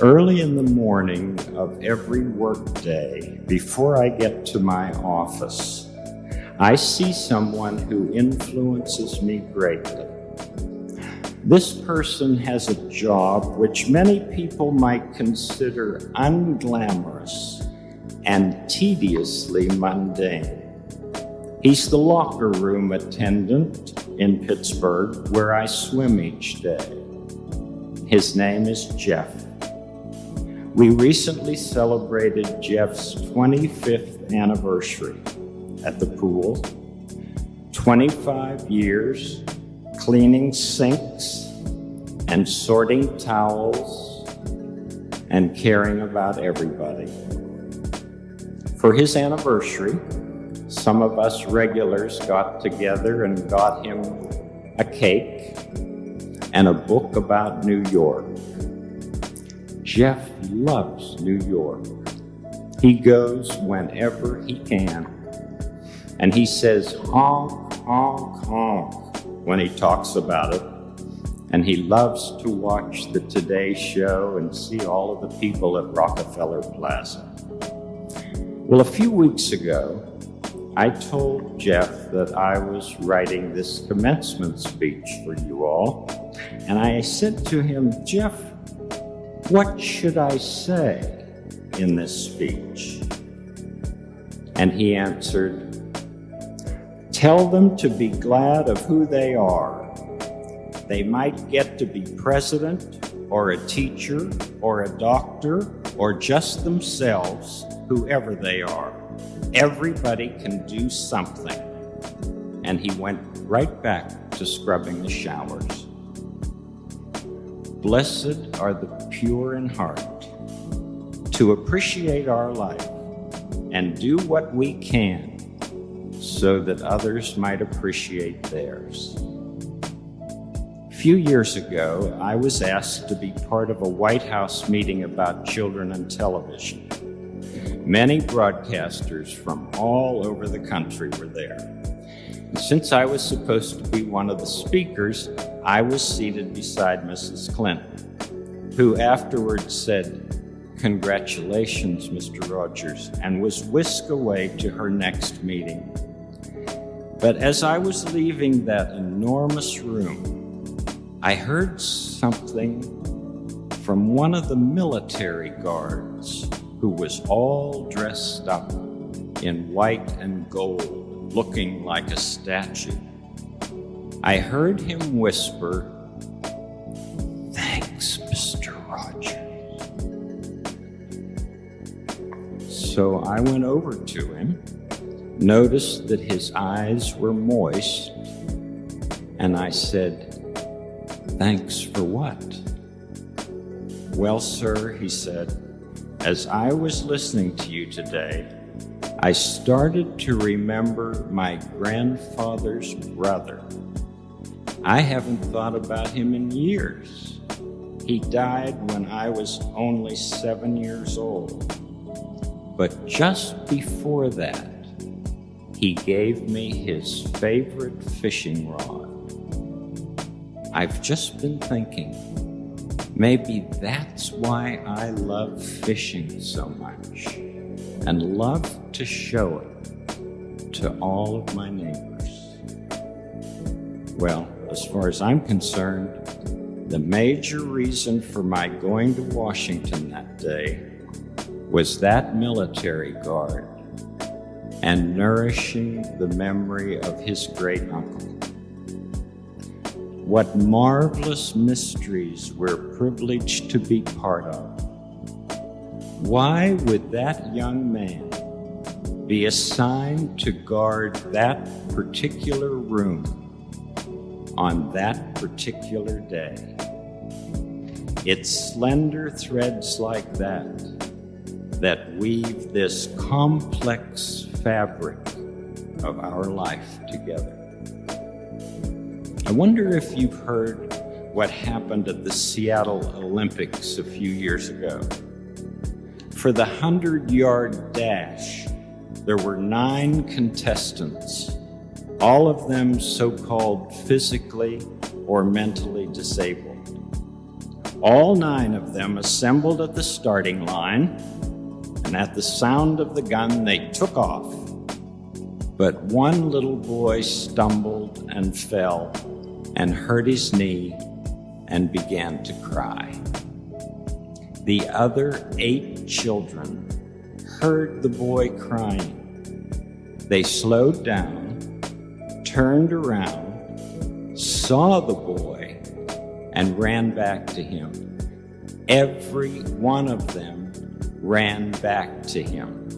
Early in the morning of every workday, before I get to my office, I see someone who influences me greatly. This person has a job which many people might consider unglamorous and tediously mundane. He's the locker room attendant in Pittsburgh, where I swim each day. His name is Jeff. We recently celebrated Jeff's 25th anniversary at the pool. 25 years cleaning sinks and sorting towels and caring about everybody. For his anniversary, some of us regulars got together and got him a cake and a book about New York. Jeff loves New York. He goes whenever he can, and he says honk, honk, honk when he talks about it, and he loves to watch the Today Show and see all of the people at Rockefeller Plaza. Well, a few weeks ago, I told Jeff that I was writing this commencement speech for you all, and I said to him, Jeff, what should I say in this speech? And he answered, tell them to be glad of who they are. They might get to be president or a teacher or a doctor or just themselves, whoever they are. Everybody can do something. And he went right back to scrubbing the showers. Blessed are the pure in heart, to appreciate our life and do what we can so that others might appreciate theirs. A few years ago, I was asked to be part of a White House meeting about children and television. Many broadcasters from all over the country were there. And since I was supposed to be one of the speakers, I was seated beside Mrs. Clinton, who afterwards said, congratulations, Mr. Rogers, and was whisked away to her next meeting. But as I was leaving that enormous room, I heard something from one of the military guards who was all dressed up in white and gold, looking like a statue. I heard him whisper, thanks, Mr. Rogers. So I went over to him, noticed that his eyes were moist, and I said, thanks for what? Well, sir, he said, as I was listening to you today, I started to remember my grandfather's brother. I haven't thought about him in years. He died when I was only 7 years old. But just before that, he gave me his favorite fishing rod. I've just been thinking, maybe that's why I love fishing so much and love to show it to all of my neighbors. Well, as far as I'm concerned, the major reason for my going to Washington that day was that military guard and nourishing the memory of his great uncle. What marvelous mysteries we're privileged to be part of. Why would that young man be assigned to guard that particular room on that particular day? It's slender threads like that weave this complex fabric of our life together. I wonder if you've heard what happened at the Seattle Olympics a few years ago. For the 100-yard dash, there were 9 contestants, all of them so-called physically or mentally disabled. All 9 of them assembled at the starting line, and at the sound of the gun, they took off. But one little boy stumbled and fell and hurt his knee and began to cry. The other 8 children heard the boy crying. They slowed down, turned around, saw the boy, and ran back to him. Every one of them ran back to him.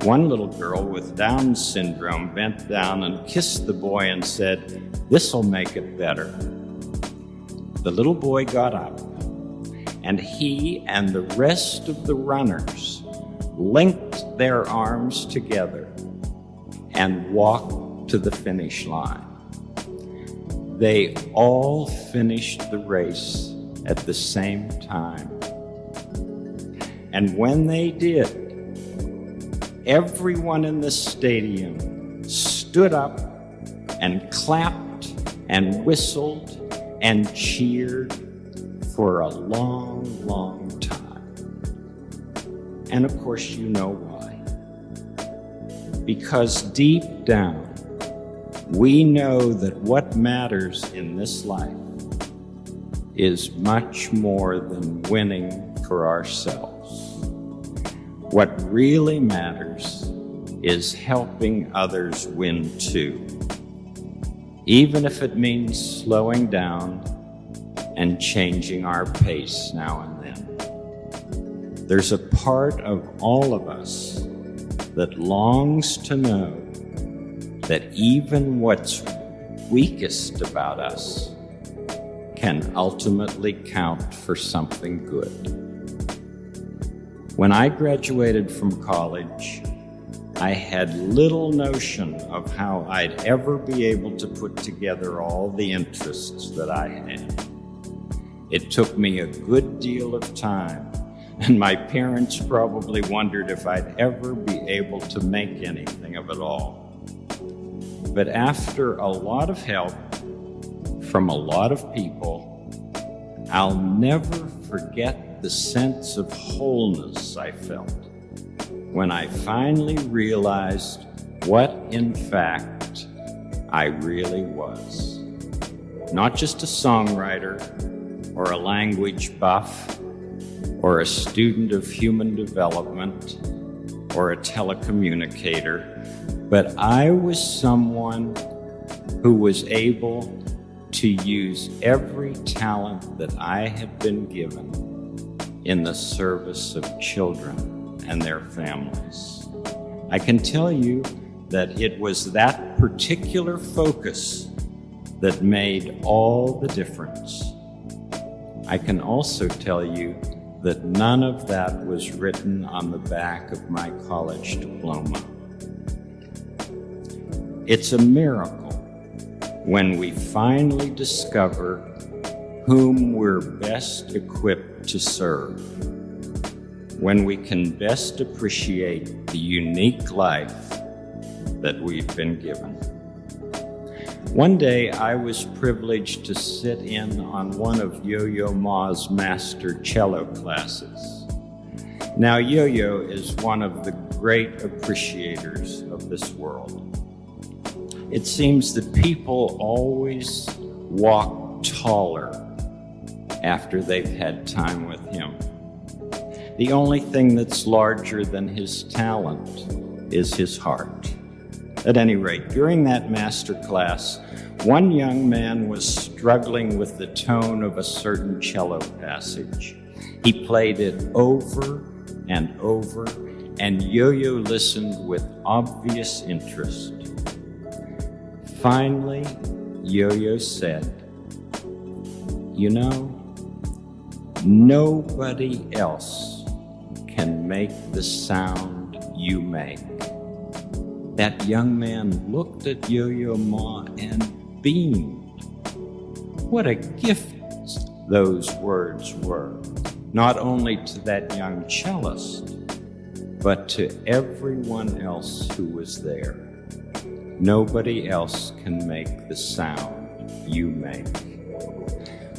One little girl with Down syndrome bent down and kissed the boy and said, "This'll make it better." The little boy got up, and he and the rest of the runners linked their arms together and walked to the finish line. They all finished the race at the same time. And when they did, everyone in the stadium stood up and clapped and whistled and cheered for a long, long time. And of course, you know why. Because deep down, we know that what matters in this life is much more than winning for ourselves. What really matters is helping others win too, even if it means slowing down and changing our pace now and then. There's a part of all of us that longs to know that even what's weakest about us can ultimately count for something good. When I graduated from college, I had little notion of how I'd ever be able to put together all the interests that I had. It took me a good deal of time, and my parents probably wondered if I'd ever be able to make anything of it all. But after a lot of help from a lot of people, I'll never forget the sense of wholeness I felt when I finally realized what, in fact, I really was. Not just a songwriter or a language buff or a student of human development or a telecommunicator, but I was someone who was able to use every talent that I had been given in the service of children and their families. I can tell you that it was that particular focus that made all the difference. I can also tell you that none of that was written on the back of my college diploma. It's a miracle when we finally discover whom we're best equipped to serve, when we can best appreciate the unique life that we've been given. One day I was privileged to sit in on one of Yo-Yo Ma's master cello classes. Now, Yo-Yo is one of the great appreciators of this world. It seems that people always walk taller after they've had time with him. The only thing that's larger than his talent is his heart. At any rate, during that master class, one young man was struggling with the tone of a certain cello passage. He played it over and over, and Yo-Yo listened with obvious interest. Finally, Yo-Yo said, "You know, nobody else can make the sound you make." That young man looked at Yo-Yo Ma and beamed. What a gift those words were, not only to that young cellist, but to everyone else who was there. Nobody else can make the sound you make.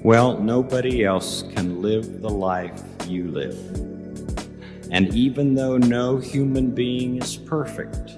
Well, nobody else can live the life you live. And even though no human being is perfect,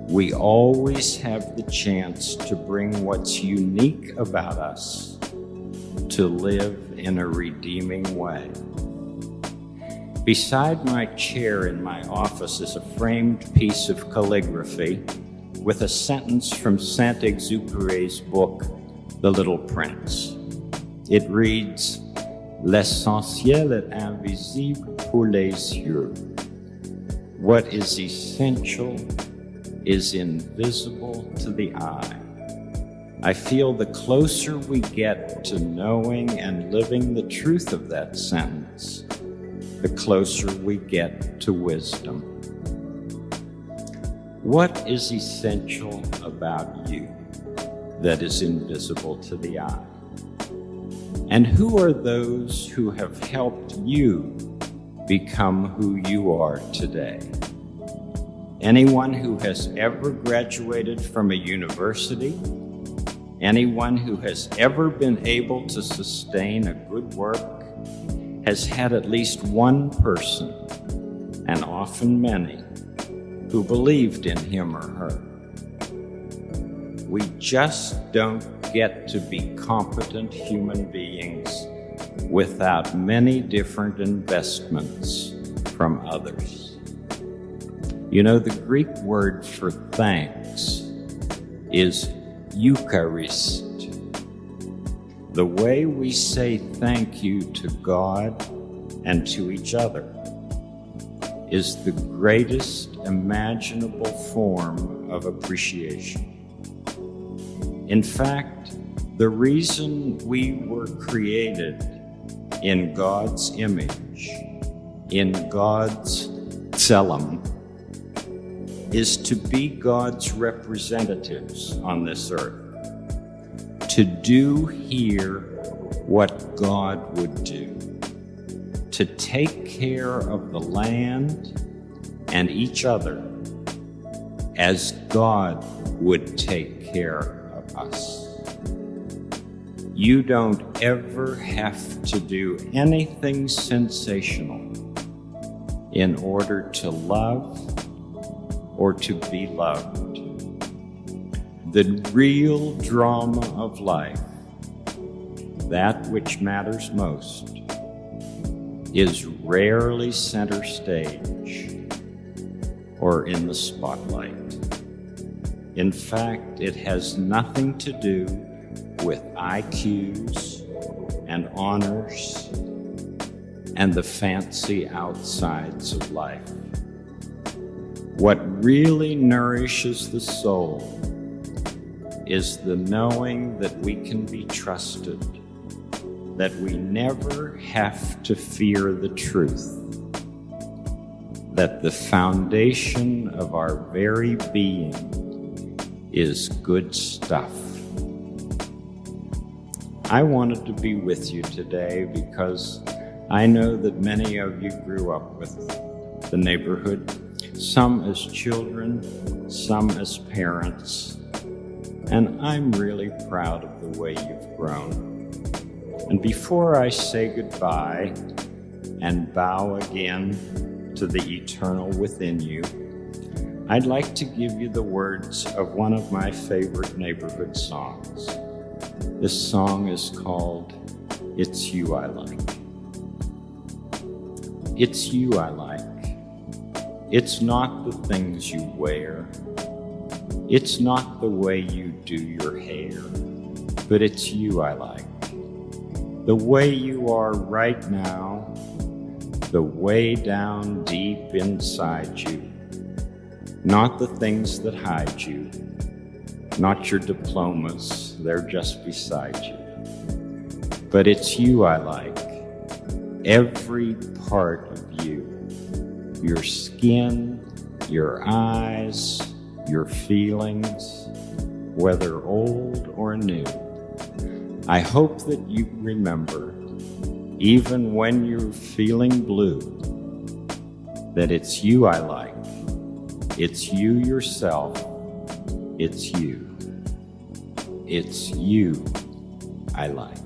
we always have the chance to bring what's unique about us to live in a redeeming way. Beside my chair in my office is a framed piece of calligraphy with a sentence from Saint-Exupéry's book, The Little Prince. It reads, "L'essentiel est invisible pour les yeux." What is essential is invisible to the eye. I feel the closer we get to knowing and living the truth of that sentence, the closer we get to wisdom. What is essential about you that is invisible to the eye? And who are those who have helped you become who you are today? Anyone who has ever graduated from a university? Anyone who has ever been able to sustain a good work has had at least one person, and often many, who believed in him or her. We just don't get to be competent human beings without many different investments from others. You know, the Greek word for thanks is Eucharist. The way we say thank you to God and to each other is the greatest imaginable form of appreciation. In fact, the reason we were created in God's image, in God's tselem, is to be God's representatives on this earth, to do here what God would do, to take care of the land and each other as God would take care of us. You don't ever have to do anything sensational in order to love or to be loved. The real drama of life, that which matters most, is rarely center stage or in the spotlight. In fact, it has nothing to do with IQs and honors and the fancy outsides of life. What really nourishes the soul is the knowing that we can be trusted, that we never have to fear the truth, that the foundation of our very being is good stuff. I wanted to be with you today because I know that many of you grew up with the neighborhood, some as children, some as parents, and I'm really proud of the way you've grown. And before I say goodbye and bow again to the eternal within you, I'd like to give you the words of one of my favorite neighborhood songs. This song is called "It's You I Like." It's you I like. It's not the things you wear. It's not the way you do your hair, but it's you I like. The way you are right now, the way down deep inside you. Not the things that hide you, not your diplomas, they're just beside you. But it's you I like, every part of you. Your skin, your eyes, your feelings, whether old or new. I hope that you remember, even when you're feeling blue, that it's you I like. It's you yourself. It's you. It's you I like.